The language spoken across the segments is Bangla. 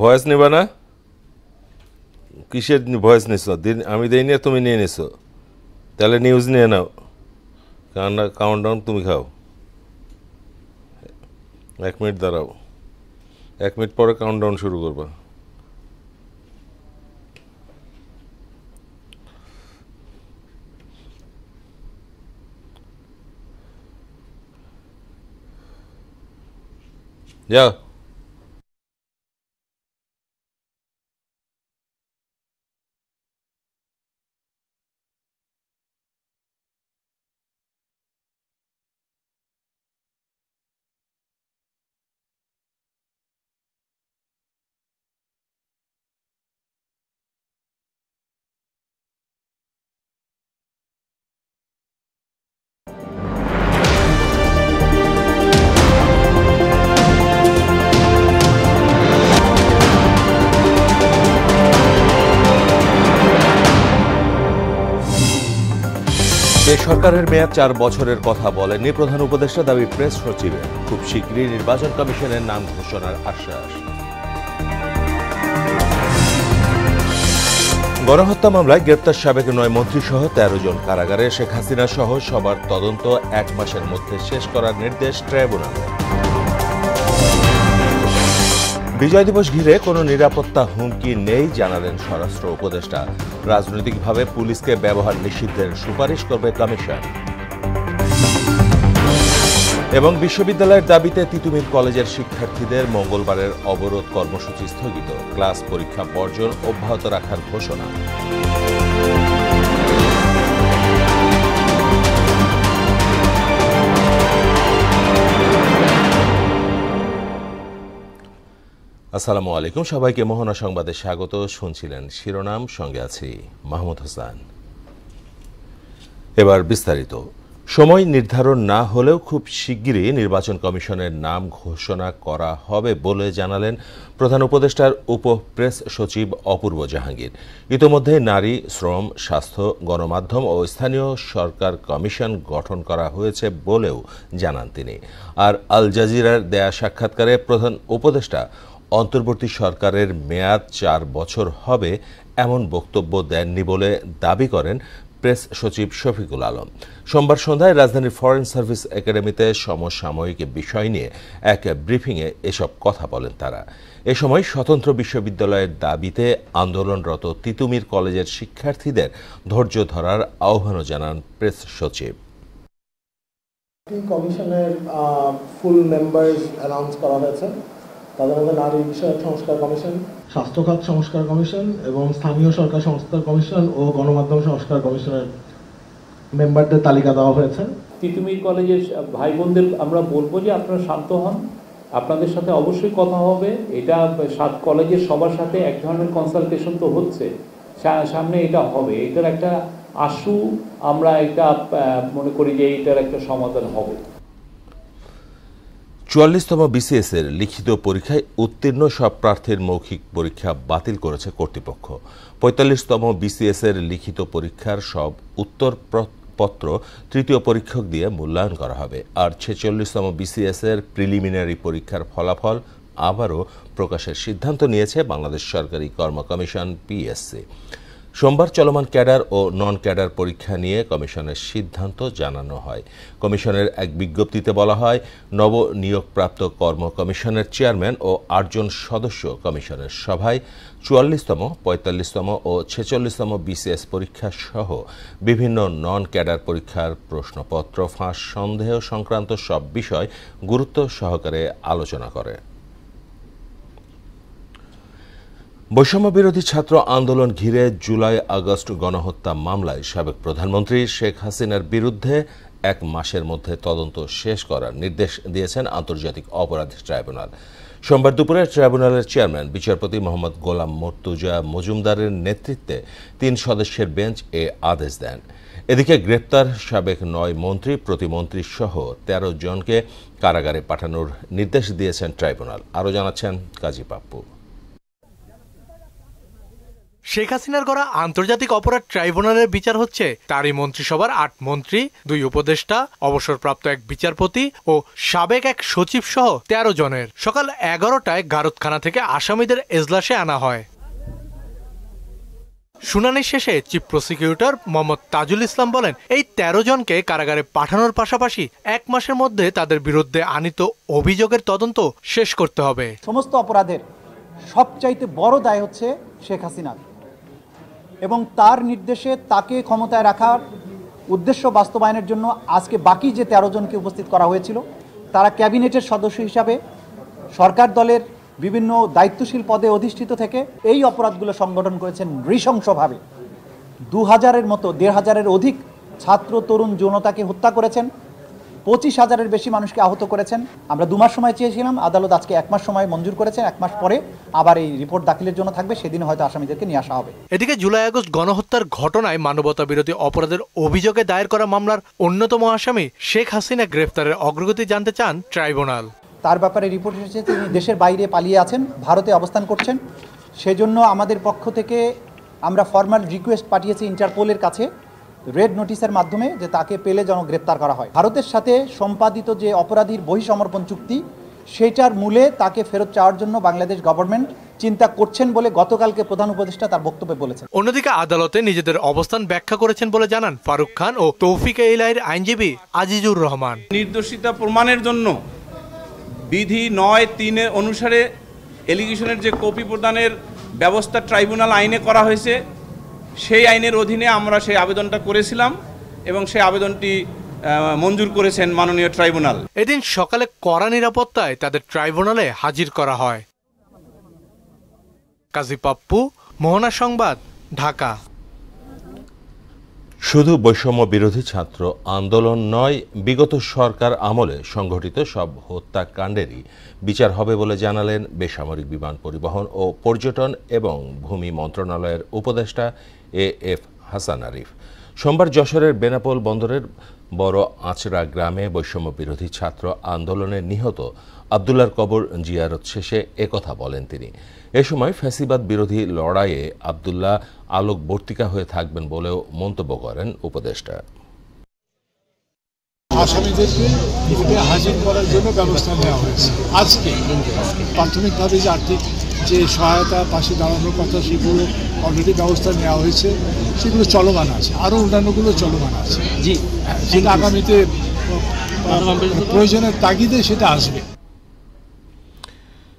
ভয়েস নেবা না? কিসের ভয়েস নিছো? আমি দেই না, তুমি নিয়ে নিছো। তাহলে নিউজ নিয়ে নাও, কাউন্টডাউন তুমি খাও। 1 মিনিট দাঁড়াও, 1 মিনিট পরে কাউন্টডাউন শুরু করবা। যাও। এই সরকারের মেয়াদ 4 বছরের কথা বলেননি প্রধান উপদেষ্টা, দাবি প্রেস সচিবের। খুব শীঘ্রই নির্বাচন কমিশনের নাম ঘোষণার আশ্বাস। গণহত্যা মামলায় গ্রেপ্তার সাবেক 9 মন্ত্রী সহ 13 জন কারাগারে। শেখ হাসিনা সহ সবার তদন্ত 1 মাসের মধ্যে শেষ করার নির্দেশ ট্রাইব্যুনালের। বিজয় দিবস ঘিরে কোনো নিরাপত্তা হুমকি নেই জানালেন স্বরাষ্ট্র উপদেষ্টা। রাজনৈতিকভাবে পুলিশকে ব্যবহার নিষিদ্ধের সুপারিশ করবে কমিশন। এবং বিশ্ববিদ্যালয়ের দাবিতে তিতুমির কলেজের শিক্ষার্থীদের মঙ্গলবারের অবরোধ কর্মসূচি স্থগিত। ক্লাস পরীক্ষা বর্জন অব্যাহত রাখার ঘোষণা। আসসালামু আলাইকুম, সবাইকে মোহনা সংবাদে স্বাগত। শুনছিলেন শিরোনাম, সঙ্গে আছি মাহমুদ হাসান। এবার বিস্তারিত। সময় নির্ধারণ না হলেও খুব শিগগিরই নির্বাচন কমিশনের নাম ঘোষণা করা হবে বলে জানালেন প্রধান উপদেষ্টার উপ প্রেস সচিব অপূর্ব জাহাঙ্গীর। ইতোমধ্যে নারী, শ্রম, স্বাস্থ্য, গণমাধ্যম ও স্থানীয় সরকার কমিশন গঠন করা হয়েছে বলেও জানান তিনি। আর আল জাজিরার দেয়া সাক্ষাৎকারে প্রধান উপদেষ্টা অন্তর্বর্তী সরকারের মেয়াদ 4 বছর হবে এমন বক্তব্য দেননি বলে দাবি করেন প্রেস সচিব শফিকুল আলম। সোমবার সন্ধ্যায় রাজধানীর ফরেন সার্ভিস একাডেমিতে সমসাময়িক বিষয় নিয়ে এক ব্রিফিংয়ে এসব কথা বলেন তারা। এ সময় স্বতন্ত্র বিশ্ববিদ্যালয়ের দাবিতে আন্দোলনরত তিতুমির কলেজের শিক্ষার্থীদের ধৈর্য ধরার আহ্বানও জানান প্রেস সচিব। কমিশনের ফুল মেম্বার্স অ্যানাউন্স করা হয়েছে। তাদের মধ্যে নারী বিষয়ক সংস্কার কমিশন, স্বাস্থ্য খাত সংস্কার কমিশন এবং স্থানীয় সরকার সংস্কার কমিশন ও গণমাধ্যম সংস্কার কমিশনের মেম্বারদের তালিকা দেওয়া হয়েছে। তিতুমির কলেজের ভাই বোনদের আমরা বলবো যে আপনারা শান্ত হন, আপনাদের সাথে অবশ্যই কথা হবে। এটা কলেজের সবার সাথে এক ধরনের কনসালটেশন তো হচ্ছে, সামনে এটা হবে। এটার একটা আশু আমরা এটা মনে করি যে এটার একটা সমাধান হবে। 44তম বিসিএস এর লিখিত পরীক্ষায় উত্তীর্ণ সব প্রার্থীর মৌখিক পরীক্ষা বাতিল করেছে কর্তৃপক্ষ। 45তম বিসিএস এর লিখিত পরীক্ষার সব উত্তরপত্র তৃতীয় পরীক্ষক দিয়ে মূল্যায়ন করা হবে। আর 46তম বিসিএস এর প্রিলিমিনারি পরীক্ষার ফলাফল আবারও প্রকাশের সিদ্ধান্ত নিয়েছে বাংলাদেশ সরকারি কর্ম কমিশন পিএসসি। সোমবার চলমান ক্যাডার ও নন ক্যাডার পরীক্ষা নিয়ে কমিশনের সিদ্ধান্ত জানানো হয়। কমিশনের এক বিজ্ঞপ্তিতে বলা হয়, নবনিয়োগপ্রাপ্ত কর্ম কমিশনের চেয়ারম্যান ও 8 জন সদস্য কমিশনের সভায় 44তম, 45তম ও 46তম বিসিএস পরীক্ষা সহ বিভিন্ন নন ক্যাডার পরীক্ষার প্রশ্নপত্র ফাঁস সন্দেহ সংক্রান্ত সব বিষয় গুরুত্ব সহকারে আলোচনা করে। বৈষম্য বিরোধী ছাত্র আন্দোলন ঘিরে জুলাই আগস্ট গণহত্যা মামলায় সাবেক প্রধানমন্ত্রী শেখ হাসিনার বিরুদ্ধে 1 মাসের মধ্যে তদন্ত শেষ করার নির্দেশ দিয়েছেন আন্তর্জাতিক অপরাধ ট্রাইব্যুনাল। সোমবার দুপুরে ট্রাইব্যুনালের চেয়ারম্যান বিচারপতি মোহাম্মদ গোলাম মর্তুজা মজুমদারের নেতৃত্বে 3 সদস্যের বেঞ্চ এ আদেশ দেন। এদিকে গ্রেপ্তার সাবেক 9 মন্ত্রী, প্রতিমন্ত্রী সহ 13 জনকে কারাগারে পাঠানোর নির্দেশ দিয়েছেন ট্রাইব্যুনাল। আরও জানাচ্ছেন কাজী পাপ্পু। শেখ হাসিনার গড়া আন্তর্জাতিক অপরাধ ট্রাইব্যুনালের বিচার হচ্ছে তারই মন্ত্রিসভার ৮ মন্ত্রী, ২ উপদেষ্টা, অবসরপ্রাপ্ত এক বিচারপতি ও সাবেক এক সচিব সহ ১৩ জনের। সকাল ১১টায় গারদখানা থেকে আসামিদের এজলাসে আনা হয়। শুনানি শেষে চিফ প্রসিকিউটর মোহাম্মদ তাজুল ইসলাম বলেন, এই ১৩ জনকে কারাগারে পাঠানোর পাশাপাশি ১ মাসের মধ্যে তাদের বিরুদ্ধে আনিত অভিযোগের তদন্ত শেষ করতে হবে। সমস্ত অপরাধের সবচাইতে বড় দায় হচ্ছে শেখ হাসিনার, এবং তার নির্দেশে তাকে ক্ষমতায় রাখার উদ্দেশ্য বাস্তবায়নের জন্য আজকে বাকি যে ১৩ জনকে উপস্থিত করা হয়েছিল, তারা ক্যাবিনেটের সদস্য হিসাবে সরকার দলের বিভিন্ন দায়িত্বশীল পদে অধিষ্ঠিত থেকে এই অপরাধগুলো সংগঠন করেছেন নৃশংসভাবে। ২,০০০-এর মতো ১,৫০০-এর অধিক ছাত্র তরুণ জনতাকে হত্যা করেছেন, ২৫,০০০-এর বেশি মানুষকে আহত করেছেন। আমরা ২ মাস সময় চেয়েছিলাম, আদালত আজকে ১ মাস সময় মঞ্জুর করেছেন। ১ মাস পরে আবার এই রিপোর্ট দাখিলের জন্য থাকবে, সেদিন হয়তো আসামিদেরকে নিয়ে আসা হবে। এদিকে জুলাই আগস্ট গণহত্যার ঘটনায় মানবতা বিরোধী অপরাধের অভিযোগে দায়ের করা মামলার অন্যতম আসামি শেখ হাসিনা গ্রেফতারের অগ্রগতি জানতে চান ট্রাইব্যুনাল। তার ব্যাপারে রিপোর্ট এসেছে তিনি দেশের বাইরে পালিয়ে আছেন, ভারতে অবস্থান করছেন। সেজন্য আমাদের পক্ষ থেকে আমরা ফর্মাল রিকোয়েস্ট পাঠিয়েছি ইন্টারপোলের কাছে রেড নোটিশের মাধ্যমে, যে তাকে পেলে যেন গ্রেপ্তার করা হয়। ভারতের সাথে সম্পাদিত যে অপরাধীর বহিঃসমর্পণ চুক্তি, সেটার মূলে তাকে ফেরত চাওয়ার জন্য বাংলাদেশ গভর্নমেন্ট চিন্তা করছেন বলে গতকালকে প্রধান উপদেষ্টা তার বক্তব্যে বলেছেন। অন্যদিকে আদালতে নিজেদের অবস্থান ব্যাখ্যা করেছেন বলে জানান ফারুক খান ও তৌফিক ইলাহির আইনজীবী আজিজুর রহমান। নির্দোষিতা প্রমাণের জন্য বিধি ৯(৩) অনুসারে এলিগেশনের যে কপি প্রদানের ব্যবস্থা ট্রাইব্যুনাল আইনে করা হয়েছে, সেই আইনের অধীনে আমরা সেই আবেদনটা করেছিলাম এবং সেই আবেদনটি মঞ্জুর করেছেন মাননীয় ট্রাইব্যুনাল। এদিন সকালে কড়া নিরাপত্তায় তাদের ট্রাইব্যুনালে হাজির করা হয়। কাজী পাপ্পু, মোহনা সংবাদ, ঢাকা। শুধু বৈষম্য বিরোধী ছাত্র আন্দোলন নয়, বিগত সরকার আমলে সংঘটিত সব হত্যাকাণ্ডেরই বিচার হবে বলে জানালেন বেসামরিক বিমান পরিবহন ও পর্যটন এবং ভূমি মন্ত্রণালয়ের উপদেষ্টা এএফ হাসান আরিফ। সোমবার যশোরের বেনাপোল বন্দরের বড় আঁচড়া গ্রামে বৈষম্য বিরোধী ছাত্র আন্দোলনে নিহত আবদুল্লার কবর জিয়ারত শেষে একথা বলেন তিনি। এ সময় ফ্যাসিবাদ বিরোধী লড়াইয়ে আবদুল্লাহ আলোকবর্তিকা হয়ে থাকবেন বলেও মন্তব্য করেন উপদেষ্টা। আসামিদেরকে হাজির করার জন্য ব্যবস্থা নেওয়া হয়েছে। আজকে প্রাথমিকভাবে যে আর্থিক যে সহায়তা পাশে দাঁড়ানোর কথা, সেগুলো অলরেডি ব্যবস্থা নেওয়া হয়েছে, সেগুলো চলমান আছে, আরও অন্যান্যগুলো চলমান আছে। জি, সেটা আগামীতে প্রয়োজনের তাগিদে সেটা আসবে।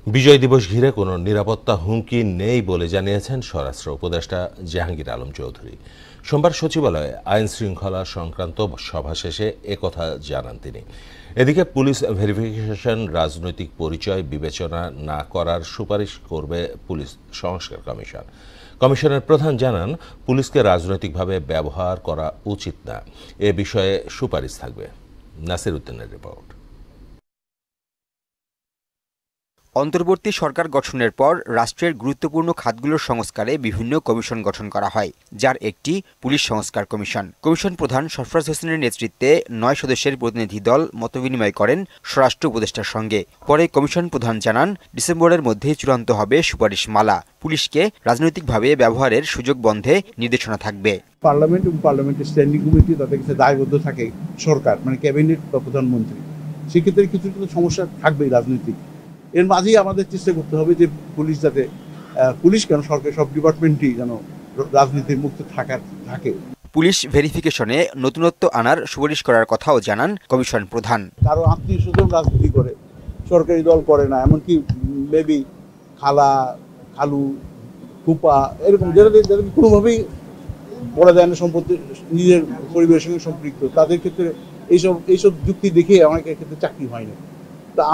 বিজয় দিবস ঘিরে কোনো নিরাপত্তা হুমকি নেই বলে জানিয়েছেন স্বরাষ্ট্র উপদেষ্টা জাহাঙ্গীর আলম চৌধুরী। সোমবার সচিবালয়ে আইন শৃঙ্খলা সংক্রান্ত সভা শেষে একথা জানান তিনি। এদিকে পুলিশ ভেরিফিকেশন রাজনৈতিক পরিচয় বিবেচনা না করার সুপারিশ করবে পুলিশ সংস্কার কমিশন। কমিশনের প্রধান জানান, পুলিশকে রাজনৈতিকভাবে ব্যবহার করা উচিত না। এ বিষয়ে সুপারিশ থাকবে। নাসির উদ্দিনের রিপোর্ট। অন্তর্বর্তী সরকার গঠনের পর রাষ্ট্রের গুরুত্বপূর্ণ খাতগুলোর সংস্কারে বিভিন্ন কমিশন গঠন করা হয়, যার একটি পুলিশ সংস্কার কমিশন। কমিশন প্রধান সরফরাজ হোসেনের নেতৃত্বে ৯ সদস্যের প্রতিনিধি দল মতবিনিময় করেন স্বরাষ্ট্র উপদেষ্টার সঙ্গে। পরে কমিশন প্রধান জানান, ডিসেম্বরের মধ্যে চূড়ান্ত হবে সুপারিশমালা। পুলিশকে রাজনৈতিকভাবে ব্যবহারের সুযোগ বন্ধে নির্দেশনা থাকবে। পার্লামেন্ট এবং পার্লামেন্টের স্ট্যান্ডিং কমিটি তাদের কাছে দায়বদ্ধ থাকে সরকার, মানে ক্যাবিনেট বা প্রধানমন্ত্রী। সেক্ষেত্রে কিছু কিছু সমস্যা থাকবেই রাজনৈতিক। এর মাঝেই আমাদের চেষ্টা করতে হবে যে পুলিশ যাতে, পুলিশ কেন সরকারের সব ডিপার্টমেন্টই যেন রাজনীতির মুক্ত থাকে। পুলিশ ভেরিফিকেশনে নতুনত্ব আনার সুপারিশ করার কথাও জানান কমিশন প্রধান। কারো আত্মীয় স্বজন রাজনীতি করে, সরকারি দল করে না, এমনকি মেবি খালা, খালু, ফুপা, এরকম যারা কোনোভাবেই বলা যায় না সম্পত্তি নিজের পরিবারের সঙ্গে সম্পৃক্ত, তাদের ক্ষেত্রে এইসব যুক্তি দেখে অনেকের ক্ষেত্রে চাকরি হয় না।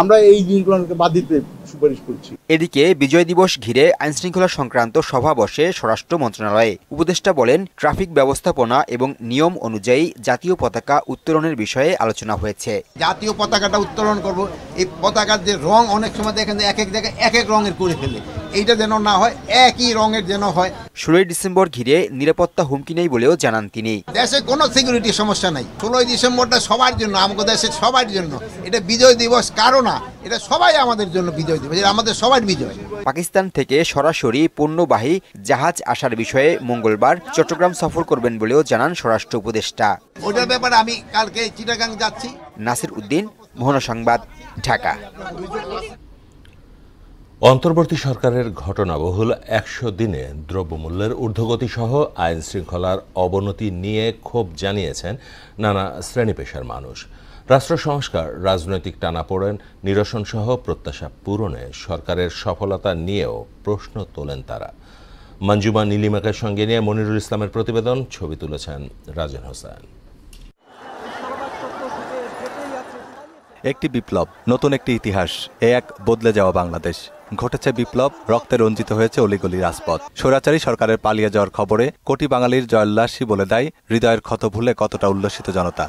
আমরা এই জিনিসগুলোকে বাদ দিতে সুপারিশ করছি। এদিকে বিজয় দিবস ঘিরে আইনশৃঙ্খলা সংক্রান্ত সভা বসে স্বরাষ্ট্র মন্ত্রণালয়ে। উপদেষ্টা বলেন, ট্রাফিক ব্যবস্থাপনা এবং নিয়ম অনুযায়ী জাতীয় পতাকা উত্তোলনের বিষয়ে আলোচনা হয়েছে। জাতীয় পতাকাটা উত্তোলন করব, এই পতাকার যে রং অনেক সময় দেখেন যে এক এক জায়গায় এক এক রঙের করে ফেলে, এইটা যেন না হয়, একই রঙের যেন হয়। 16 ডিসেম্বর ঘিরে নিরাপত্তা হুমকি নেই বলেও জানান তিনি। দেশে কোনো সিকিউরিটি সমস্যা নাই। 16 ডিসেম্বরটা সবার জন্য, আমাদের দেশের সবার জন্য। এটা বিজয় দিবস কারো না, এটা সবাই আমাদের জন্য বিজয় দিবস, এটা আমাদের সবার বিজয়। পাকিস্তান থেকে সরাসরি পণ্যবাহী জাহাজ আসার বিষয়ে মঙ্গলবার চট্টগ্রাম সফর করবেন বলেও জানান স্বরাষ্ট্র উপদেষ্টা। ওটার ব্যাপারে আমি কালকে চিটাগাং যাচ্ছি। নাসির উদ্দিন, মোহনা সংবাদ, ঢাকা। অন্তর্বর্তী সরকারের ঘটনাবহুল 100 দিনে দ্রব্যমূল্যের ঊর্ধ্বগতি সহ আইন শৃঙ্খলার অবনতি নিয়ে ক্ষোভ জানিয়েছেন নানা শ্রেণী পেশার মানুষ। রাষ্ট্র সংস্কার, রাজনৈতিক টানাপোড়েন নিরসন সহ প্রত্যাশা পূরণে সরকারের সফলতা নিয়েও প্রশ্ন তোলেন তারা। মঞ্জুমা নীলিমাকে সঙ্গে নিয়ে মনিরুল ইসলামের প্রতিবেদন, ছবি তুলেছেন রাজেন হোসেন। একটি বিপ্লব, নতুন একটি ইতিহাস, এক বদলে যাওয়া বাংলাদেশ। ঘটেছে বিপ্লব, রক্তে রঞ্জিত হয়েছে অলিগলি রাজপথ। স্বৈরাচারী সরকারের পালিয়ে যাওয়ার খবরে কোটি বাঙালির জয়োল্লাসই বলে দেয় হৃদয়ের ক্ষত ভুলে কতটা উল্লসিত জনতা।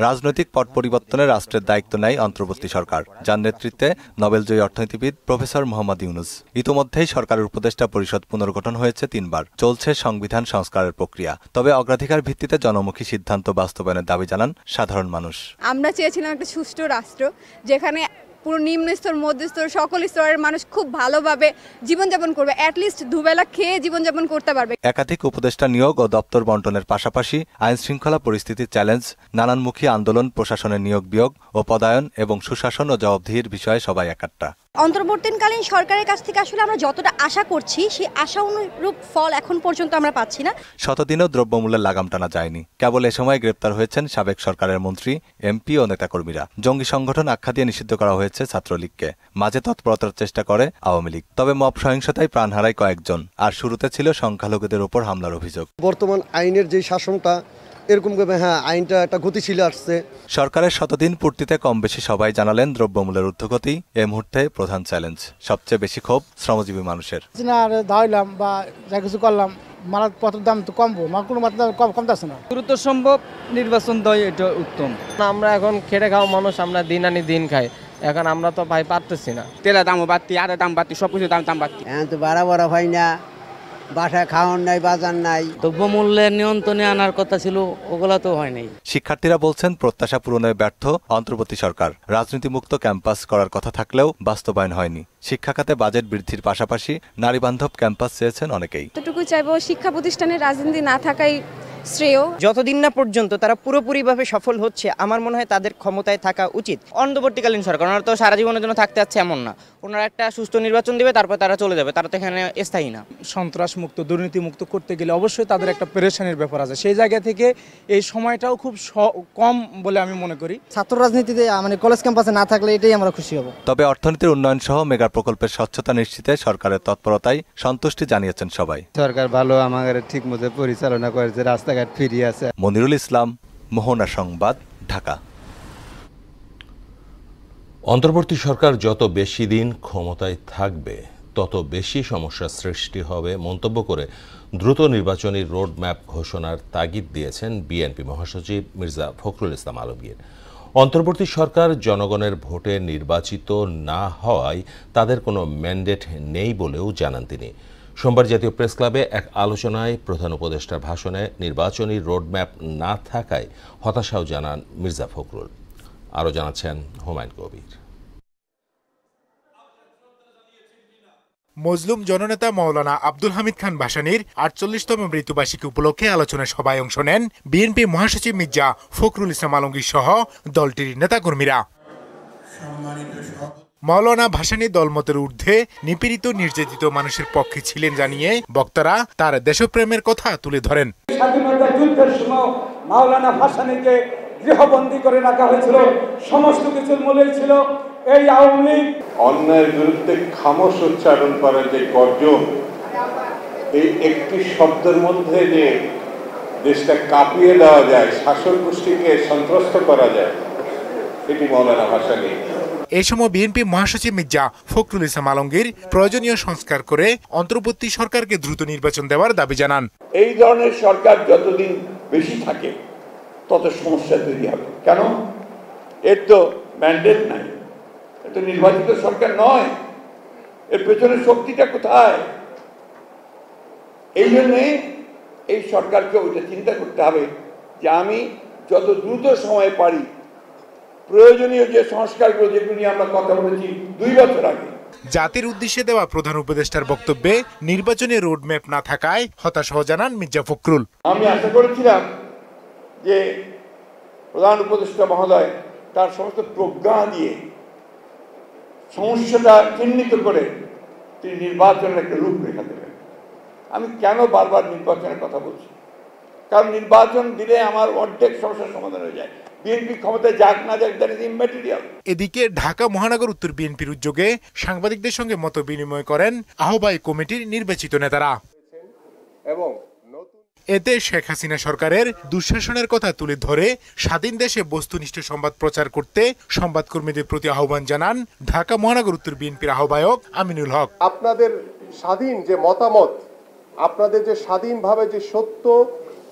রাজনৈতিক পট পরিবর্তনে রাষ্ট্রের দায়িত্ব নেয় অন্তর্বর্তী সরকার, যার নেতৃত্বে নোবেলজয়ী অর্থনীতিবিদ প্রফেসর মোহাম্মদ ইউনুস। ইতোমধ্যেই সরকারের উপদেষ্টা পরিষদ পুনর্গঠন হয়েছে 3 বার। চলছে সংবিধান সংস্কারের প্রক্রিয়া। তবে অগ্রাধিকার ভিত্তিতে জনমুখী সিদ্ধান্ত বাস্তবায়নের দাবি জানান সাধারণ মানুষ। আমরা চেয়েছিলাম একটা সুষ্ঠু রাষ্ট্র, যেখানে পুরো নিম্ন স্তর, মধ্যস্তর, সকল স্তরের মানুষ খুব ভালোভাবে জীবনযাপন করবে, অ্যাটলিস্ট দুবেলা খেয়ে জীবনযাপন করতে পারবে। একাধিক উপদেষ্টা নিয়োগ ও দপ্তর বন্টনের পাশাপাশি আইন শৃঙ্খলা পরিস্থিতির চ্যালেঞ্জ, নানানমুখী আন্দোলন, প্রশাসনের নিয়োগ বিয়োগ ও পদায়ন এবং সুশাসন ও জবাবদিহির বিষয়ে সবাই একাট্টা। অন্তর্বর্তীকালীন সরকারের কাছ থেকে আসলে আমরা যতটা আশা করছি, সেই আশা অনুরূপ ফল এখন পর্যন্ত আমরা পাচ্ছি না। শতদিনও দ্রব্যমূল্যের লাগাম টানা যায়নি। কেবল এ সময় গ্রেপ্তার হয়েছেন সাবেক সরকারের মন্ত্রী, এমপি ও নেতাকর্মীরা। জঙ্গি সংগঠন আখ্যা দিয়ে নিষিদ্ধ করা হয়েছে ছাত্রলীগকে। মাঝে তৎপরতার চেষ্টা করে আওয়ামী লীগ। তবে মব সহিংসতায় প্রাণ হারায় কয়েকজন। আর শুরুতে ছিল সংখ্যালঘুদের উপর হামলার অভিযোগ। বর্তমান আইনের যে শাসনটা এরকম ভাবে আইনটা একটা গতিশীল আসছে। সরকারের শতদিন পূর্তিতে কম বেশি সবাই জানালেন দ্রব্যমূল্যের ঊর্ধ্বগতি এই মুহূর্তে প্রধান চ্যালেঞ্জ। সবচেয়ে বেশি ক্ষোভ শ্রমজীবী মানুষের। ধাইলাম বা যা কিছু করলাম, মালাপত্রের দাম তো কমবো, কোনো কমতেছে না। দ্রুত সম্ভব নির্বাচন দেয়, এটা উত্তম। আমরা এখন খেটে খাওয়া মানুষ, আমরা দিন আনি দিন খাই। এখন আমরা তো ভাই পারতেছি না। তেলের দামও বাড়তি, আরের দাম বাড়তি, সবকিছু দাম বাড়তি। এখন তো বাড়া হয় না, বাসায় খাওয়ার নাই, বাজার নাই। দ্রব্যমূল্যের নিয়ন্ত্রণে আনার কথা ছিল, ওগুলা তো হয় নাই। শিক্ষার্থীরা বলছেন প্রত্যাশা পূরণে ব্যর্থ অন্তর্বর্তী সরকার। রাজনীতিমুক্ত ক্যাম্পাস করার কথা থাকলেও বাস্তবায়ন হয়নি। শিক্ষা খাতে বাজেট বৃদ্ধির পাশাপাশি নারী বান্ধব ক্যাম্পাস চেয়েছেন অনেকেই। এতটুকু চাইবো, শিক্ষা প্রতিষ্ঠানে রাজনীতি না থাকাই শ্রেয়। যতদিন না পর্যন্ত তারা পুরোপুরিভাবে সফল হচ্ছে, আমার মনে হয় তাদের ক্ষমতায় থাকা উচিত। অন্তর্বর্তীকালীন সরকার, ওনারা তো সারা জীবনের জন্য থাকতে যাচ্ছে এমন না। ওনারা একটা সুষ্ঠু নির্বাচন দেবে, তারপর তারা চলে যাবে। তারা তো এখানে স্থায়ী না। সন্ত্রাস মুক্ত, দুর্নীতি মুক্ত করতে গেলে অবশ্যই তাদের একটা পেরেশানির ব্যাপার আছে। সেই জায়গা থেকে এই সময়টাও খুব কম বলে আমি মনে করি। ছাত্র রাজনীতিতে মানে কলেজ ক্যাম্পাসে না থাকলে এটাই আমরা খুশি হব। তবে অর্থনীতির উন্নয়ন সহ মেগা প্রকল্পের স্বচ্ছতা নিশ্চিতে সরকারের তৎপরতায় সন্তুষ্টি জানিয়েছেন সবাই। সরকার ভালো আমাদের ঠিক মতো পরিচালনা করেছে, রাস্তাঘাট ফিরিয়ে আছে। মনিরুল ইসলাম, মোহনা সংবাদ, ঢাকা। অন্তর্বর্তী সরকার যত বেশি দিন ক্ষমতায় থাকবে, তত বেশি সমস্যা সৃষ্টি হবে মন্তব্য করে দ্রুত নির্বাচনী রোডম্যাপ ঘোষণার তাগিদ দিয়েছেন বিএনপি মহাসচিব মির্জা ফখরুল ইসলাম আলমগীর। অন্তর্বর্তী সরকার জনগণের ভোটে নির্বাচিত না হওয়ায় তাদের কোনো ম্যান্ডেট নেই বলেও জানান তিনি। সোমবার জাতীয় প্রেস ক্লাবে এক আলোচনায় প্রধান উপদেষ্টার ভাষণে নির্বাচনী রোডম্যাপ না থাকায় হতাশাও জানান মির্জা ফখরুল। আরও জানাচ্ছেন হুমায়ুন কবির। মজলুম জননেতা মাওলানা আব্দুল হামিদ খান ভাসানীর ৪৮তম মৃত্যুবার্ষিকী উপলক্ষে আলোচনা সভায় অংশ নেন বিএনপি মহাসচিব মির্জা ফখরুল ইসলাম আলমগীর সহ দলটির নেতাকর্মীরা। মাওলানা ভাসানী দলমতের ঊর্ধ্বে নিপীড়িত নির্যাতিত মানুষের পক্ষে ছিলেন জানিয়ে বক্তারা তার দেশপ্রেমের কথা তুলে ধরেন। স্বাধীনতা যুদ্ধের সময় মাওলানা ভাসানীকে গৃহবন্দী করে রাখা হয়েছিল, সমস্ত কিছুর মূলেই ছিল এই আওয়ামী লীগ। অন্যায়ের বিরুদ্ধে খামোশ উচ্চারণ করার যে গর্জন, এই একটি শব্দের মধ্যে যে দেশটা কাঁপিয়ে দেওয়া যায়, শাসক গোষ্ঠীকে সন্ত্রস্ত করা যায়, এটি মাওলানা ভাসানী। এই সময় বিএনপি মহাসচিব মির্জা ফখরুল ইসলাম আলমগীর প্রয়োজনীয় সংস্কার করে অন্তর্বর্তী সরকারকে দ্রুত নির্বাচন দেওয়ার দাবি জানান। এই ধরনের সরকার যতদিন বেশি থাকে তত সমস্যা তৈরি হবে। কেন? এর তো ম্যান্ডেট নাই, এর তো নির্বাচিত সরকার নয়। এর পেছনে শক্তিটা কোথায়? এই জন্যে এই সরকারকে ওইটা চিন্তা করতে হবে যে আমি যত দ্রুত সময় পারি প্রয়োজনীয় যে সংস্কারগুলো, যেগুলো নিয়ে আমরা কথা বলেছি 2 বছর আগে। জাতির উদ্দেশ্যে দেওয়া প্রধান উপদেষ্টার বক্তব্যে নির্বাচনী রোডম্যাপ না থাকায় হতাশা জানান মির্জা ফখরুল। আমি আশা করেছিলাম যে প্রধান উপদেষ্টা মহোদয় তার সমস্ত প্রজ্ঞা দিয়ে সমস্যাটা চিহ্নিত করে তিনি নির্বাচনের একটা রূপরেখা দেবেন। আমি কেন বারবার নির্বাচনের কথা বলছি? কারণ নির্বাচন দিলে আমার অর্ধেক সমস্যার সমাধান হয়ে যায়। বিএনপি ক্ষমতায় যাক না যাক, দ্যাট ইজ ইম্যাটেরিয়াল। এদিকে ঢাকা মহানগর উত্তর বিএনপির উদ্যোগে সাংবাদিকদের সঙ্গে মত বিনিময় করেন আহ্বায়ক কমিটির নির্বাচিত নেতারা। এতে শেখ হাসিনা সরকারের দুঃশাসনের কথা তুলে ধরে স্বাধীন দেশে বস্তুনিষ্ঠ সংবাদ প্রচার করতে সংবাদকর্মীদের প্রতি আহ্বান জানান ঢাকা মহানগর উত্তর বিএনপির আহ্বায়ক আমিনুল হক। আপনাদের স্বাধীন যে মতামত, আপনাদের যে স্বাধীনভাবে যে সত্য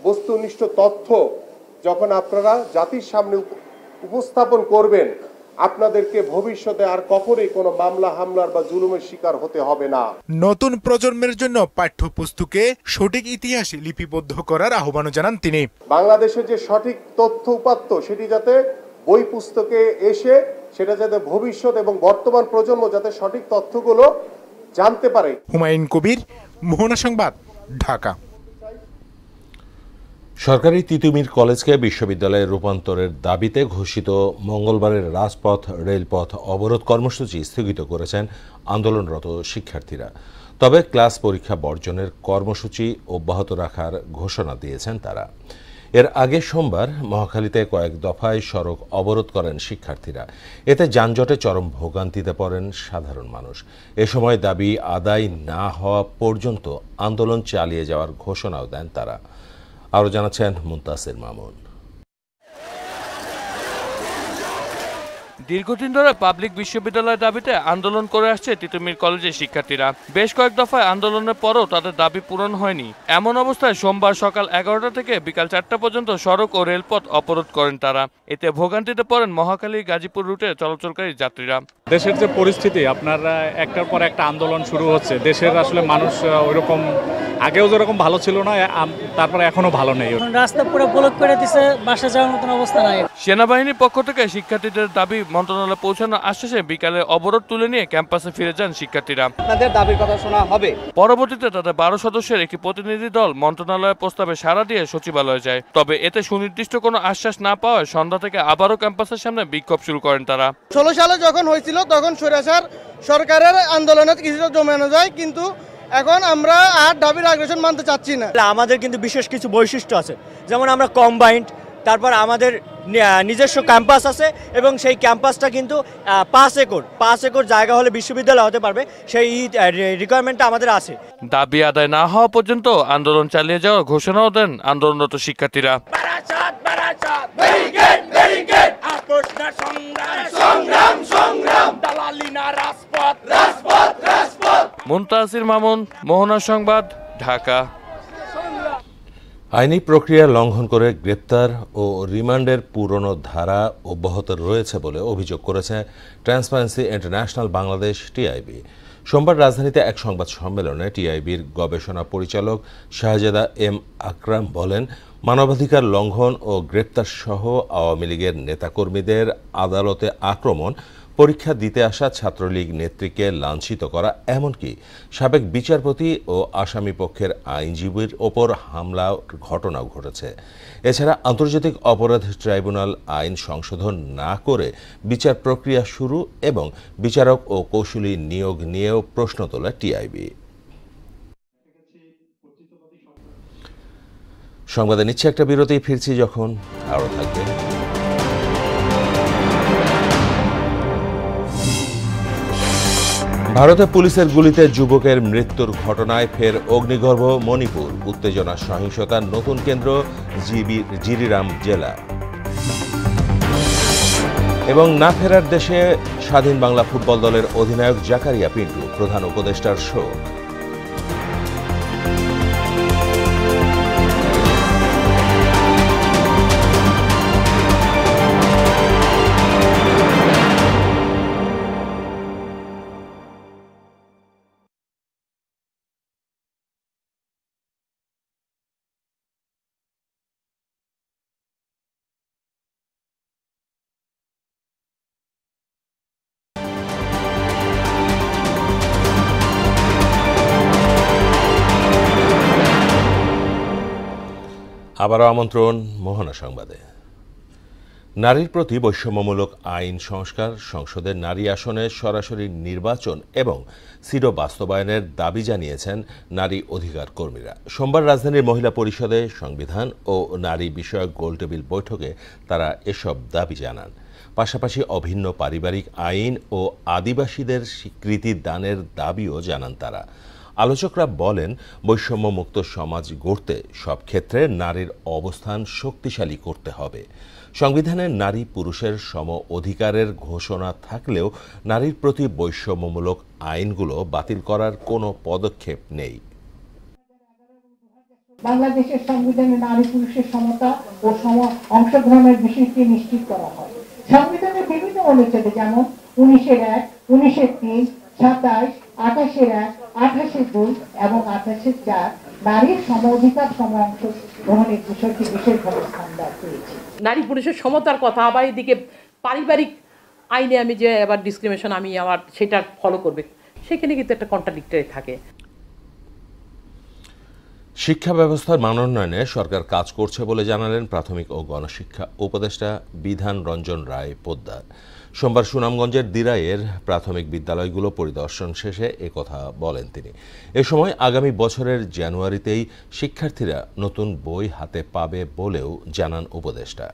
বস্তুনিষ্ঠ তথ্য যখন আপনারা জাতির সামনে উপস্থাপন করবেন, আপনাদেরকে ভবিষ্যতে আর কখনোই কোনো মামলা হামলার বা জুলুমের শিকার হতে হবে না। নতুন প্রজন্মের জন্য পাঠ্যপুস্তকে সঠিক ইতিহাস লিপিবদ্ধ করার আহ্বানও জানান তিনি। বাংলাদেশের যে সঠিক তথ্য উপাত্ত সেটি যাতে বই পুস্তকে এসে সেটা যাতে ভবিষ্যৎ এবং বর্তমান প্রজন্ম যাতে সঠিক তথ্যগুলো জানতে পারে। হুমায়ুন কবির, মোহনা সংবাদ, ঢাকা। সরকারি তিতুমির কলেজকে বিশ্ববিদ্যালয়ে রূপান্তরের দাবিতে ঘোষিত মঙ্গলবারের রাজপথ রেলপথ অবরোধ কর্মসূচি স্থগিত করেছেন আন্দোলনরত শিক্ষার্থীরা। তবে ক্লাস পরীক্ষা বর্জনের কর্মসূচি অব্যাহত রাখার ঘোষণা দিয়েছেন তারা। এর আগে সোমবার মহাখালীতে কয়েক দফায় সড়ক অবরোধ করেন শিক্ষার্থীরা। এতে যানজটে চরম ভোগান্তিতে পড়েন সাধারণ মানুষ। এ সময় দাবি আদায় না হওয়া পর্যন্ত আন্দোলন চালিয়ে যাওয়ার ঘোষণাও দেন তারা। আরও জানাচ্ছেন মুনতাসির মামুন। দীর্ঘদিন ধরে পাবলিক বিশ্ববিদ্যালয়ের দাবিতে আন্দোলন করে আসছে তিতুমির কলেজের শিক্ষার্থীরা। বেশ কয়েক দফায় আন্দোলনের পরও তাদের দাবি পূরণ হয়নি। এমন অবস্থায় সোমবার সকাল 11টা থেকে বিকাল 4টা পর্যন্ত সড়ক ও রেলপথ অবরোধ করেন তারা। এতে ভোগান্তিতে পড়েন মহাখালী গাজীপুর রুটে চলাচলকারী যাত্রীরা। দেশের যে পরিস্থিতি, আপনার একটার পর একটা আন্দোলন শুরু হচ্ছে। দেশের আসলে মানুষ ওইরকম আগেও যেরকম ভালো ছিল না, তারপরে এখনো ভালো নেই। রাস্তা পুরো ব্লক করে দিছে, বাসা যাওয়ার মতন অবস্থা নাই। সেনাবাহিনীর পক্ষ থেকে শিক্ষার্থীদের দাবি মন্ত্রণালয়ে পৌঁছানোর আশ্বাসে বিকালে অবরোধ তুলে নিয়ে ক্যাম্পাসে ফিরে যান শিক্ষার্থীরা। আপনাদের দাবির কথা শোনা হবে। পরবর্তীতে তাদের 12 সদস্যের একটি প্রতিনিধি দল মন্ত্রণালয়ের প্রস্তাবে সাড়া দিয়ে সচিবালয়ে যায়। তবে এতে সুনির্দিষ্ট কোনো আশ্বাস না পাওয়ায় সন্ধ্যা থেকে আবারও ক্যাম্পাসের সামনে বিক্ষোভ শুরু করেন তারা। 16 সালে যখন হয়েছিল তখন স্বৈরাচার সরকারের আন্দোলনে কিছুটা জমানো যায়, কিন্তু এখন আমরা আর দাবির আগ্রাসন মানতে চাচ্ছি না। আমাদের কিন্তু বিশেষ কিছু বৈশিষ্ট্য আছে, যেমন আমরা কম্বাইন্ড, তারপর আমাদের নিজস্ব ক্যাম্পাস আছে এবং সেই ক্যাম্পাসটা কিন্তু 5 একর জায়গা হলে বিশ্ববিদ্যালয় হতে পারবে, সেই রিকোয়ারমেন্টটা আমাদের আছে। দাবি আদায় না হওয়া পর্যন্ত আন্দোলন চালিয়ে যাওয়ার ঘোষণাও দেন আন্দোলনরত শিক্ষার্থীরা। মুনতাসির মামুন, মোহনা সংবাদ, ঢাকা। আইনি প্রক্রিয়া লঙ্ঘন করে গ্রেপ্তার ও রিমান্ডের পুরনো ধারা অব্যাহত রয়েছে বলে অভিযোগ করেছে ট্রান্সপারেন্সি ইন্টারন্যাশনাল বাংলাদেশ টিআইবি। সোমবার রাজধানীতে এক সংবাদ সম্মেলনে টিআইবির গবেষণা পরিচালক শাহজাদা এম আকরাম বলেন, মানবাধিকার লঙ্ঘন ও গ্রেপ্তার সহ আওয়ামী লীগের নেতাকর্মীদের আদালতে আক্রমণ, পরীক্ষা দিতে আসা ছাত্রলীগ নেত্রীকে লাঞ্ছিত করা, এমনকি সাবেক বিচারপতি ও আসামি পক্ষের আইনজীবীর ওপর হামলার ঘটনাও ঘটেছে। এছাড়া আন্তর্জাতিক অপরাধ ট্রাইব্যুনাল আইন সংশোধন না করে বিচার প্রক্রিয়া শুরু এবং বিচারক ও কৌশলী নিয়োগ নিয়েও প্রশ্ন তোলে টিআইবি। সংবাদে নিচ্ছে একটা বিরতি, ফিরছি যখন আরও থাকবে। ভারতে পুলিশের গুলিতে যুবকের মৃত্যুর ঘটনায় ফের অগ্নিগর্ভ মণিপুর, উত্তেজনা সহিংসতার নতুন কেন্দ্র জিরিরাম জেলা। এবং না ফেরার দেশে স্বাধীন বাংলা ফুটবল দলের অধিনায়ক জাকারিয়া পিন্টু, প্রধান উপদেষ্টার শোক। আবারও আমন্ত্রণ মোহনা সংবাদে। নারীর প্রতি বৈষম্যমূলক আইন সংস্কার, সংসদের নারী আসনে সরাসরি নির্বাচন এবং সিডো বাস্তবায়নের দাবি জানিয়েছেন নারী অধিকার কর্মীরা। সোমবার রাজধানীর মহিলা পরিষদে সংবিধান ও নারী বিষয়ক গোলটেবিল বৈঠকে তারা এসব দাবি জানান। পাশাপাশি অভিন্ন পারিবারিক আইন ও আদিবাসীদের স্বীকৃতি দানের দাবিও জানান তারা। আলোচকরা বলেন, বৈষম্যমুক্ত সমাজ গড়তে সব ক্ষেত্রে নারীর অবস্থান শক্তিশালী করতে হবে। সংবিধানে নারী পুরুষের সম অধিকারের ঘোষণা থাকলেও নারীর প্রতি বৈষম্যমূলক আইনগুলো বাতিল করার কোনো পদক্ষেপ নেই। বাংলাদেশের সংবিধানে নারী পুরুষের সমতা ও সম অংশগ্রহণের বিষয়টি নিশ্চিত করা হয়। সংবিধানের বিভিন্ন অনুচ্ছেদে যেমন 19-1, 19-3, 27, 28-1, 28-2 এবং 28-4 নারীর সম অধিকার সম অংশগ্রহণের বিষয়টি বিশেষভাবে স্থান দেওয়া হয়েছে। নারী পুরুষের সমতার কথা, আবার এদিকে পারিবারিক আইনে আমি যে আবার ডিসক্রিমিনেশন আমি আমার সেটা ফলো করবে, সেখানে কিন্তু একটা কন্ট্রাডিক্টরি থাকে। শিক্ষা ব্যবস্থার মানোন্নয়নে সরকার কাজ করছে বলে জানালেন প্রাথমিক ও গণশিক্ষা উপদেষ্টা বিধান রঞ্জন রায় পোদ্দার। সোমবার সুনামগঞ্জের দিরাইয়ের প্রাথমিক বিদ্যালয়গুলো পরিদর্শন শেষে একথা বলেন তিনি। এ সময় আগামী বছরের জানুয়ারিতেই শিক্ষার্থীরা নতুন বই হাতে পাবে বলেও জানান উপদেষ্টা।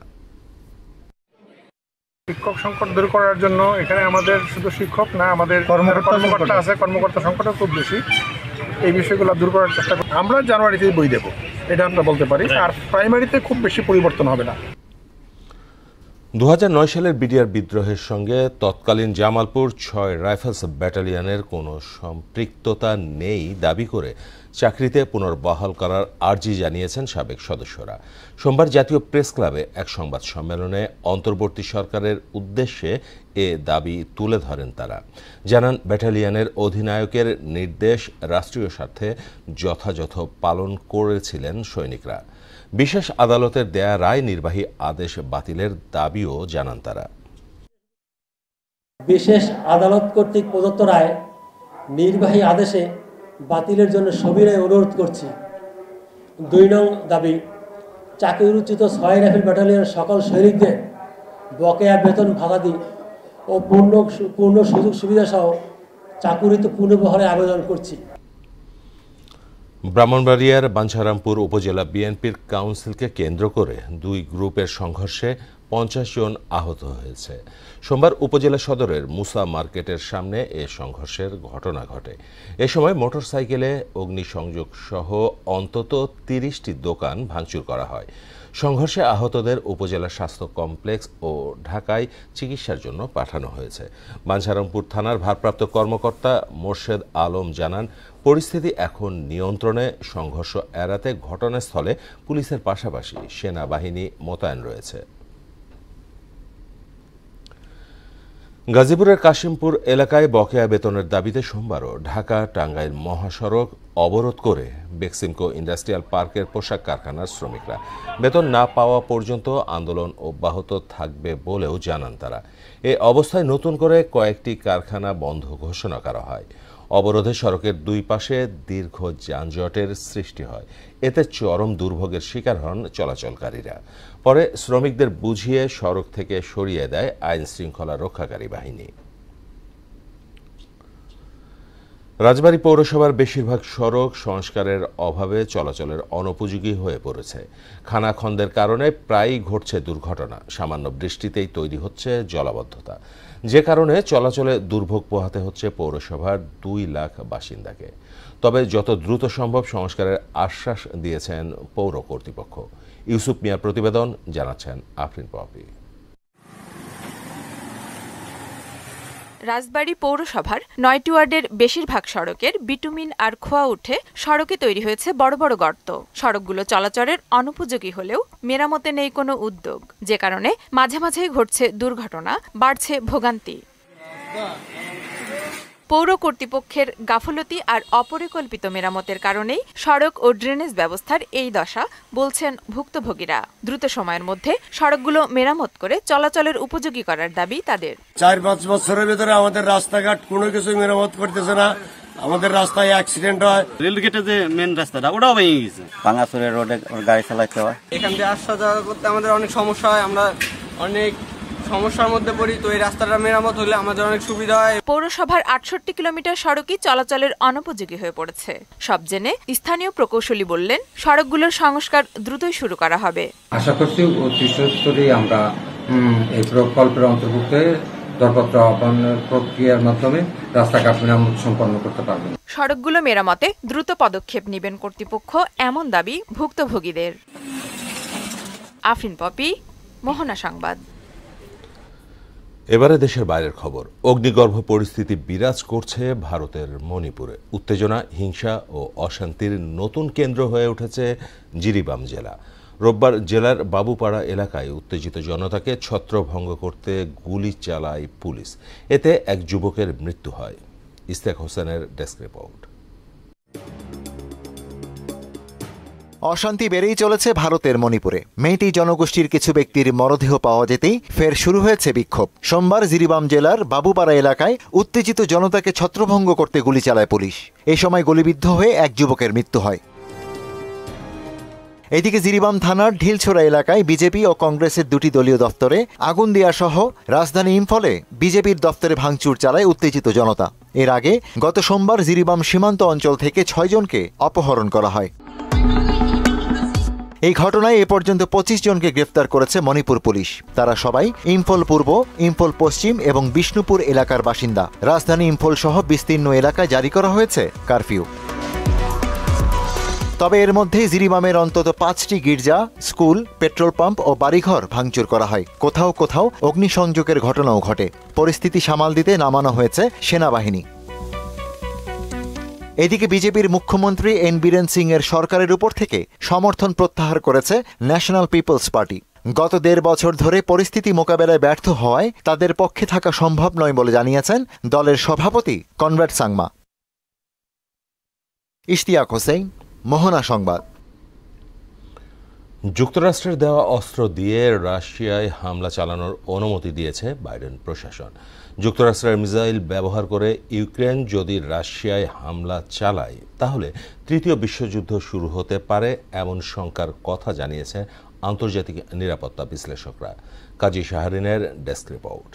শিক্ষক সংকট দূর করার জন্য এখানে আমাদের শুধু শিক্ষক না, আমাদের কর্মকর্তা আছে, কর্মকর্তা সংকটও খুব বেশি। এই বিষয়গুলো দূর করার চেষ্টা করি। আমরা জানুয়ারিতেই বই দেব, এটা আমরা বলতে পারি। আর প্রাইমারিতে খুব বেশি পরিবর্তন হবে না। 2009 সালের বিডিআর বিদ্রোহের সঙ্গে তৎকালীন জামালপুর 6 রাইফেলস ব্যাটালিয়নের কোনো সম্পৃক্ততা নেই দাবি করে চাকরিতে পুনর্বহাল করার আর্জি জানিয়েছেন সাবেক সদস্যরা। সোমবার জাতীয় প্রেস ক্লাবে এক সংবাদ সম্মেলনে অন্তর্বর্তী সরকারের উদ্দেশ্যে এ দাবি তুলে ধরেন তারা। জানান, ব্যাটালিয়নের অধিনায়কের নির্দেশ রাষ্ট্রীয় স্বার্থে যথাযথ পালন করেছিলেন সৈনিকরা। বিশেষ আদালতের দেয়া রায় নির্বাহী আদেশ বাতিলের দাবিও জানান তারা। বিশেষ আদালত কর্তৃক প্রদত্ত রায় নির্বাহী আদেশে বাতিলের জন্য সবিনয় অনুরোধ করছি। 2 নং দাবি, চাকরিচ্যুত 6 রাইফেল ব্যাটালিয়নের সকল সৈনিকদের বকেয়া বেতন ভাতাদি ও পূর্ণ সুযোগ সুবিধা সহ চাকুরিতে পুনর্বহালে আবেদন করছি। ব্রাহ্মণবাড়িয়ার বাঞ্ছারামপুর উপজেলা বিএনপির কাউন্সিলকে কেন্দ্র করে 2 গ্রুপের সংঘর্ষে 50 জন আহত হয়েছে। সোমবার উপজেলা সদরের মুসা মার্কেটের সামনে এ সংঘর্ষের ঘটনা ঘটে। এ সময় মোটরসাইকেলে অগ্নিসংযোগ সহ অন্তত 30টি দোকান ভাঙচুর করা হয়। সংঘর্ষে আহতদের উপজেলা স্বাস্থ্য কমপ্লেক্স ও ঢাকায় চিকিৎসার জন্য পাঠানো হয়েছে। বাঞ্ছারামপুর থানার ভারপ্রাপ্ত কর্মকর্তা মোর্শেদ আলম জানান, পরিস্থিতি এখন নিয়ন্ত্রণে। সংঘর্ষ এড়াতে ঘটনাস্থলে পুলিশের পাশাপাশি সেনাবাহিনী মোতায়েন রয়েছে। গাজীপুরের কাশিমপুর এলাকায় বকেয়া বেতনের দাবিতে সোমবারও ঢাকা টাঙ্গাইল মহাসড়ক অবরোধ করে বেক্সিমকো ইন্ডাস্ট্রিয়াল পার্কের পোশাক কারখানার শ্রমিকরা। বেতন না পাওয়া পর্যন্ত আন্দোলন অব্যাহত থাকবে বলেও জানান তারা। এ অবস্থায় নতুন করে কয়েকটি কারখানা বন্ধ ঘোষণা করা হয়। অবরোধে সড়কের 2 পাশে দীর্ঘ যানজটের সৃষ্টি হয়। এতে চরম দুর্ভোগের শিকার হন চলাচলকারীরা। পরে শ্রমিকদের বুঝিয়ে সড়ক থেকে সরিয়ে দেয় আইন শৃঙ্খলা রক্ষাকারী বাহিনী। রাজবাড়ী পৌরসভার বেশিরভাগ সড়ক সংস্কারের অভাবে চলাচলের অনুপযোগী হয়ে পড়েছে। খানাখন্দের কারণে প্রায়ই ঘটছে দুর্ঘটনা। সামান্য বৃষ্টিতেই তৈরি হচ্ছে জলাবদ্ধতা, যে কারণে চলাচলে দুর্ভোগ পোহাতে হচ্ছে পৌরসভার 2 লাখ বাসিন্দাকে। তবে যত দ্রুত সম্ভব সংস্কারের আশ্বাস দিয়েছেন পৌর কর্তৃপক্ষ। ইউসুফ মিয়ার প্রতিবেদন, জানাচ্ছেন আফরিন পপি। রাজবাড়ী পৌরসভার 9টি ওয়ার্ডের বেশিরভাগ সড়কের বিটুমিন আর খোয়া উঠে সড়কে তৈরি হয়েছে বড় বড় গর্ত। সড়কগুলো চলাচলের অনুপযোগী হলেও মেরামতে নেই কোনো উদ্যোগ, যে কারণে মাঝে মাঝেই ঘটছে দুর্ঘটনা, বাড়ছে ভোগান্তি। পৌর কর্তৃপক্ষের গাফলতি আর অপরিকল্পিত মেরামতের কারণেই সড়ক ও ড্রেনেজ ব্যবস্থার এই দশা, বলছেন ভুক্তভোগীরা। দ্রুত সময়ের মধ্যে সড়কগুলো মেরামত করে চলাচলের উপযোগী করার দাবি তাদের। 4-5 বছরের ভিতরে আমাদের রাস্তাঘাট কোনো কিছু মেরামত করতেছে না। আমাদের রাস্তায় অ্যাক্সিডেন্ট হয়, রেলগেটে যে মেন রাস্তাটা ওটাও ভেঙে গেছে। ভাঙাচুরের রোডে গাড়ি চালাতে হয়, এখান দিয়ে আসা যাওয়া করতে আমাদের অনেক সমস্যা হয়, আমরা অনেক সমস্যার মধ্যে পড়ি। তো এই রাস্তাটা মেরামত হলে আমাদের অনেক সুবিধা হয়। পৌরসভার 68 কিলোমিটার সড়কই চলাচলের অনুপযোগী হয়ে পড়েছে। সব জেনে স্থানীয় প্রকৌশলী বললেন, সড়কগুলোর সংস্কার দ্রুতই শুরু করা হবে। আশা করছি অতি সত্বরই আমরা এই প্রকল্পের অন্তর্ভুক্ত দরপত্র আহ্বানের প্রক্রিয়ার মাধ্যমে রাস্তাঘাট মেরামত সম্পন্ন করতে পারবেন। সড়কগুলো মেরামতে দ্রুত পদক্ষেপ নেবেন কর্তৃপক্ষ, এমন দাবি ভুক্তভোগীদের। আফরিন পপি, মোহনা সংবাদ। এবারে দেশের বাইরের খবর। অগ্নিগর্ভ পরিস্থিতি বিরাজ করছে ভারতের মণিপুরে। উত্তেজনা, হিংসা ও অশান্তির নতুন কেন্দ্র হয়ে উঠেছে জিরিবাম জেলা। রোববার জেলার বাবুপাড়া এলাকায় উত্তেজিত জনতাকে ছত্রভঙ্গ করতে গুলি চালায় পুলিশ। এতে এক যুবকের মৃত্যু হয়। ইস্তেক হোসেনের ডেস্ক রিপোর্ট। অশান্তি বেড়েই চলেছে ভারতের মণিপুরে। মেইতেই জনগোষ্ঠীর কিছু ব্যক্তির মরদেহ পাওয়া যেতেই ফের শুরু হয়েছে বিক্ষোভ। সোমবার জিরিবাম জেলার বাবুপাড়া এলাকায় উত্তেজিত জনতাকে ছত্রভঙ্গ করতে গুলি চালায় পুলিশ। এই সময় গুলিবিদ্ধ হয়ে এক যুবকের মৃত্যু হয়। এদিকে জিরিবাম থানার ঢিলছোড়া এলাকায় বিজেপি ও কংগ্রেসের দুটি দলীয় দফতরে আগুন দেয়া সহ রাজধানী ইম্ফলে বিজেপির দফতরে ভাঙচুর চালায় উত্তেজিত জনতা। এর আগে গত সোমবার জিরিবাম সীমান্ত অঞ্চল থেকে 6 জনকে অপহরণ করা হয়। এই ঘটনায় এ পর্যন্ত 25 জনকে গ্রেফতার করেছে মণিপুর পুলিশ। তারা সবাই ইম্ফল পূর্ব, ইম্ফল পশ্চিম এবং বিষ্ণুপুর এলাকার বাসিন্দা। রাজধানী ইম্ফল সহ বিস্তীর্ণ এলাকায় জারি করা হয়েছে কারফিউ। তবে এর মধ্যে জিরিবামের অন্তত 5টি গির্জা, স্কুল, পেট্রোল পাম্প ও বাড়িঘর ভাঙচুর করা হয়। কোথাও কোথাও অগ্নিসংযোগের ঘটনাও ঘটে। পরিস্থিতি সামাল দিতে নামানো হয়েছে সেনাবাহিনী। এদিকে বিজেপির মুখ্যমন্ত্রী এন বীরেন সিং এর সরকারের উপর থেকে সমর্থন প্রত্যাহার করেছে ন্যাশনাল পিপলস পার্টি। গত 1.5 বছর ধরে পরিস্থিতি মোকাবেলায় ব্যর্থ হওয়ায় তাদের পক্ষে থাকা সম্ভব নয় বলে জানিয়েছেন দলের সভাপতি কনরাড সাংমা। ইশতিয়াক হোসেন, মোহনা সংবাদ। যুক্তরাষ্ট্রের দেওয়া অস্ত্র দিয়ে রাশিয়ায় হামলা চালানোর অনুমতি দিয়েছে বাইডেন প্রশাসন। যুক্তরাষ্ট্রের মিসাইল ব্যবহার করে ইউক্রেন যদি রাশিয়ায় হামলা চালায় তাহলে তৃতীয় বিশ্বযুদ্ধ শুরু হতে পারে, এমন শঙ্কার কথা জানিয়েছে আন্তর্জাতিক নিরাপত্তা বিশ্লেষকরা। কাজী শাহরিনের ডেস্ক রিপোর্ট।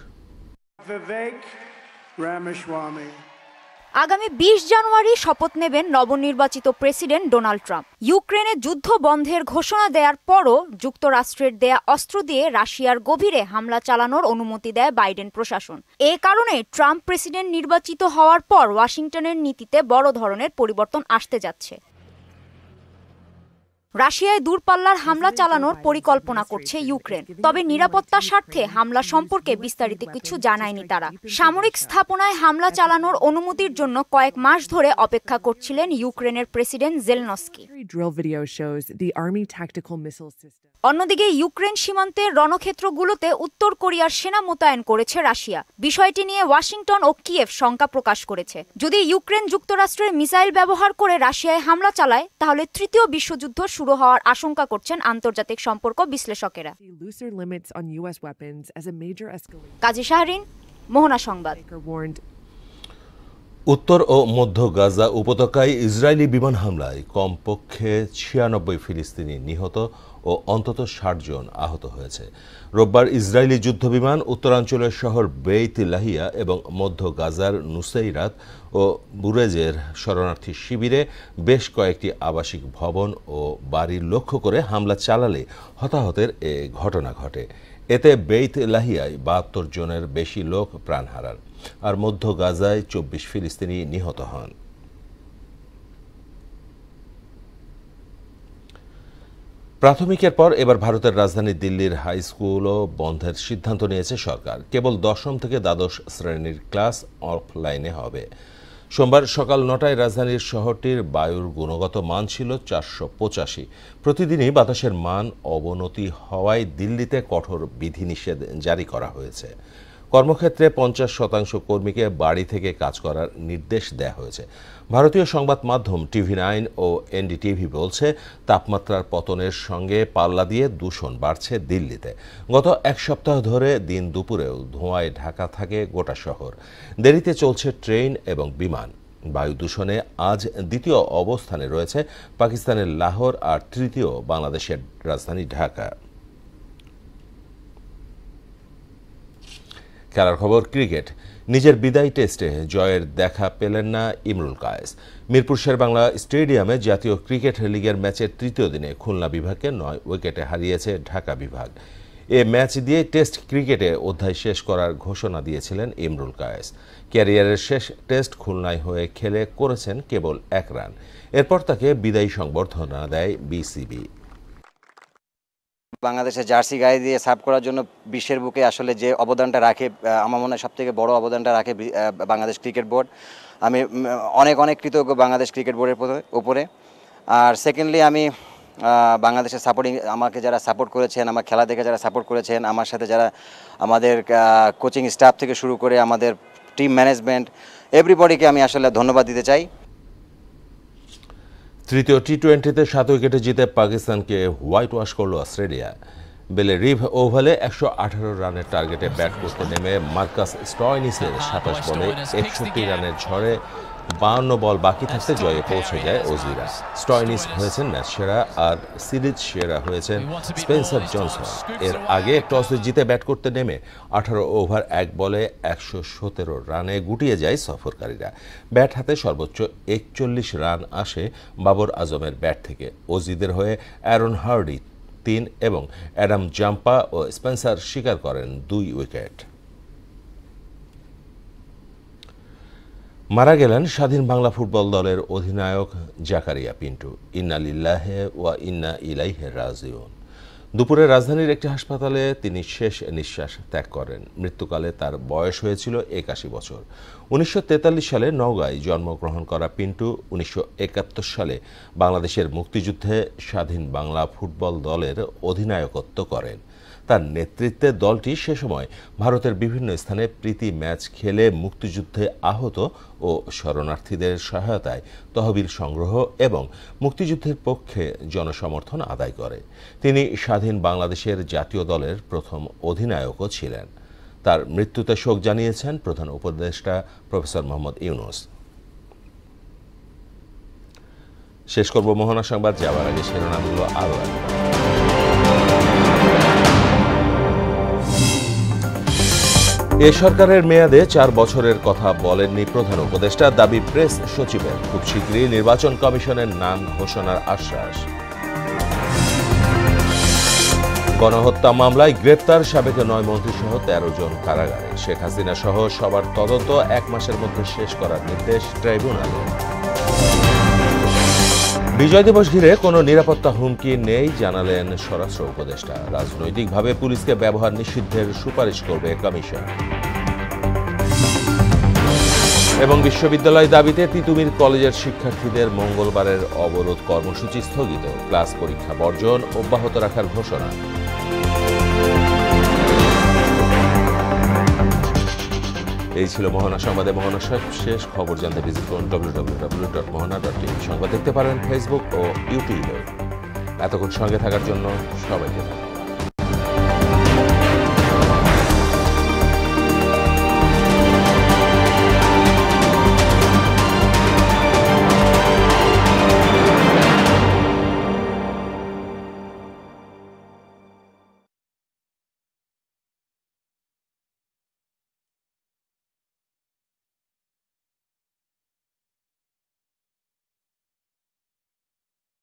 আগামী 20 জানুয়ারি শপথ নেবেন নবনির্বাচিত প্রেসিডেন্ট ডোনাল্ড ট্রাম্প। ইউক্রেনে যুদ্ধ বন্ধের ঘোষণা দেওয়ার পরও যুক্তরাষ্ট্রের দেয়া অস্ত্র দিয়ে রাশিয়ার গভীরে হামলা চালানোর অনুমতি দেয় বাইডেন প্রশাসন। এ কারণে ট্রাম্প প্রেসিডেন্ট নির্বাচিত হওয়ার পর ওয়াশিংটনের নীতিতে বড় ধরনের পরিবর্তন আসতে যাচ্ছে। রাশিয়ায় দূরপাল্লার হামলা চালানোর পরিকল্পনা করছে ইউক্রেন। তবে নিরাপত্তার স্বার্থে হামলা সম্পর্কে বিস্তারিত কিছু জানায়নি তারা। সামরিক স্থাপনায় হামলা চালানোর অনুমতির জন্য কয়েক মাস ধরে অপেক্ষা করছিলেন ইউক্রেনের প্রেসিডেন্ট জেলনস্কি। অন্যদিকে ইউক্রেন সীমান্তের রণক্ষেত্রগুলোতে উত্তর কোরিয়ার সেনা মোতায়েন করেছে রাশিয়া। বিষয়টি নিয়ে ওয়াশিংটন ও কিয়েভ শঙ্কা প্রকাশ করেছে। যদি ইউক্রেন যুক্তরাষ্ট্রের মিসাইল ব্যবহার করে রাশিয়ায় হামলা চালায় তাহলে তৃতীয় বিশ্বযুদ্ধ শুরু হওয়ার আশঙ্কা করছেন আন্তর্জাতিক সম্পর্ক বিশ্লেষকেরা। কাজী শাহরিন, মোহনা সংবাদ। উত্তর ও মধ্য গাজা উপত্যকায় ইসরায়েলি বিমান হামলায় কমপক্ষে 96 ফিলিস্তিনি নিহত ও অন্তত 60 জন আহত হয়েছে। রোববার ইসরায়েলি যুদ্ধবিমান উত্তরাঞ্চলের শহর বেইত লাহিয়া এবং মধ্য গাজার নুসাইরাত ও বুরেজের শরণার্থী শিবিরে বেশ কয়েকটি আবাসিক ভবন ও বাড়ি লক্ষ্য করে হামলা চালালে হতাহতের এ ঘটনা ঘটে। এতে বেইত লাহিয়ায় 72 জনের বেশি লোক প্রাণ হারান আর মধ্য গাজায় 24 ফিলিস্তিনি নিহত হন। প্রাথমিকের পর এবার ভারতের রাজধানী দিল্লির হাই স্কুলও বন্ধের সিদ্ধান্ত নিয়েছে সরকার। কেবল 10ম থেকে দ্বাদশ শ্রেণীর ক্লাস অফলাইনে হবে। সোমবার সকাল 9টায় রাজধানীর শহরটির বায়ুর গুণগত মান ছিল 485। প্রতিদিনই বাতাসের মান অবনতি হওয়ায় দিল্লিতে কঠোর বিধিনিষেধ জারি করা হয়েছে। কর্মক্ষেত্রে 50% কর্মীকে বাড়ি থেকে কাজ করার নির্দেশ দেওয়া হয়েছে। ভারতীয় সংবাদ মাধ্যম TV9 ও NDTV বলছে, তাপমাত্রার পতনের সঙ্গে পাল্লা দিয়ে দূষণ বাড়ছে দিল্লিতে। গত এক সপ্তাহ ধরে দিন দুপুরেও ধোঁয়ায় ঢাকা থাকে গোটা শহর। দেরিতে চলছে ট্রেন এবং বিমান। বায়ু দূষণে আজ দ্বিতীয় অবস্থানে রয়েছে পাকিস্তানের লাহোর আর তৃতীয় বাংলাদেশের রাজধানী ঢাকা। খেলার খবর ক্রিকেট। নিজের বিদায়ী টেস্টে জয়ের দেখা পেলেন না ইমরুল কায়েস। মিরপুর শেরেবাংলা স্টেডিয়ামে জাতীয় ক্রিকেট লিগের ম্যাচের তৃতীয় দিনে খুলনা বিভাগকে 9 উইকেটে হারিয়েছে ঢাকা বিভাগ। এ ম্যাচ দিয়ে টেস্ট ক্রিকেটে অধ্যায় শেষ করার ঘোষণা দিয়েছিলেন ইমরুল কায়েস। ক্যারিয়ারের শেষ টেস্ট খুলনায় হয়ে খেলে করেছেন কেবল 1 রান। এরপর তাকে বিদায়ী সংবর্ধনা দেয় বিসিবি। বাংলাদেশের জার্সি গায়ে দিয়ে সার্ভ করার জন্য বিশ্বের বুকে আসলে যে অবদানটা রাখে, আমার মনে হয় সবথেকে বড় অবদানটা রাখে বাংলাদেশ ক্রিকেট বোর্ড। আমি অনেক কৃতজ্ঞ বাংলাদেশ ক্রিকেট বোর্ডের উপরে। আর সেকেন্ডলি আমি বাংলাদেশের সাপোর্টিং, আমাকে যারা সাপোর্ট করেছেন, আমার খেলা দেখে যারা সাপোর্ট করেছেন, আমার সাথে যারা আমাদের কোচিং স্টাফ থেকে শুরু করে আমাদের টিম ম্যানেজমেন্ট, এভরিবডিকে আমি আসলে ধন্যবাদ দিতে চাই। তৃতীয় টি-20তে 7 উইকেটে জিতে পাকিস্তানকে হোয়াইট ওয়াশ করল অস্ট্রেলিয়া। বেলে রিভ ওভালে 118 রানের টার্গেটে ব্যাট করতে নেমে মার্কাস স্টয়নিসের 27 বলে 61 রানের ঝড়ে 52 বল বাকি থাকতে জয়ে পৌঁছে যায় অজিরা। স্টয়নিস হয়েছেন ম্যাচ সেরা, আর সিরিজ সেরা হয়েছেন স্পেন্সার জনসন। এর আগে টসে জিতে ব্যাট করতে নেমে 18 ওভার 1 বলে 117 রানে গুটিয়ে যায় সফরকারীরা। ব্যাট হাতে সর্বোচ্চ 41 রান আসে বাবর আজমের ব্যাট থেকে। অজিদের হয়ে অ্যারন হার্ডি 3 এবং অ্যাডাম জাম্পা ও স্পেন্সার শিকার করেন 2 উইকেট। মারা গেলেন স্বাধীন বাংলা ফুটবল দলের অধিনায়ক জাকারিয়া পিন্টু। ইন্না লিল্লাহি ওয়া ইন্না ইলাইহি রাজিউন। দুপুরে রাজধানীর একটি হাসপাতালে তিনি শেষ নিঃশ্বাস ত্যাগ করেন। মৃত্যুকালে তার বয়স হয়েছিল 81 বছর। 1943 সালে নওগাঁয় জন্মগ্রহণ করা পিন্টু 1971 সালে বাংলাদেশের মুক্তিযুদ্ধে স্বাধীন বাংলা ফুটবল দলের অধিনায়কত্ব করেন। তার নেতৃত্বে দলটি সে সময় ভারতের বিভিন্ন স্থানে প্রীতি ম্যাচ খেলে মুক্তিযুদ্ধে আহত ও শরণার্থীদের সহায়তায় তহবিল সংগ্রহ এবং মুক্তিযুদ্ধের পক্ষে জনসমর্থন আদায় করে। তিনি স্বাধীন বাংলাদেশের জাতীয় দলের প্রথম অধিনায়কও ছিলেন। তার মৃত্যুতে শোক জানিয়েছেন প্রধান উপদেষ্টা প্রফেসর মোহাম্মদ ইউনূস। শেষ করব মোহনা সংবাদ, যাওয়ার আগে শিরোনামগুলো আরও একবার। এ সরকারের মেয়াদে 4 বছরের কথা বলেননি প্রধান উপদেষ্টা, দাবি প্রেস সচিবের। খুব শীঘ্রই নির্বাচন কমিশনের নাম ঘোষণার আশ্বাস। গণহত্যা মামলায় গ্রেপ্তার সাবেক 9 মন্ত্রীসহ 13 জন কারাগারে। শেখ হাসিনা সহ সবার তদন্ত 1 মাসের মধ্যে শেষ করার নির্দেশ ট্রাইব্যুনালের। বিজয় দিবস ঘিরে কোনো নিরাপত্তা হুমকি নেই জানালেন স্বরাষ্ট্র উপদেষ্টা। রাজনৈতিকভাবে পুলিশকে ব্যবহার নিষিদ্ধের সুপারিশ করবে কমিশন। এবং বিশ্ববিদ্যালয় দাবিতে তিতুমির কলেজের শিক্ষার্থীদের মঙ্গলবারের অবরোধ কর্মসূচি স্থগিত। ক্লাস পরীক্ষা বর্জন অব্যাহত রাখার ঘোষণা। এই ছিল মোহনা সংবাদে। মোহনা শেষ খবর জানতে ভিজিট করুন www.mohana.tv। সংবাদ দেখতে পারেন ফেসবুক ও ইউটিউবে। এতক্ষণ সঙ্গে থাকার জন্য সবাইকে ধন্যবাদ।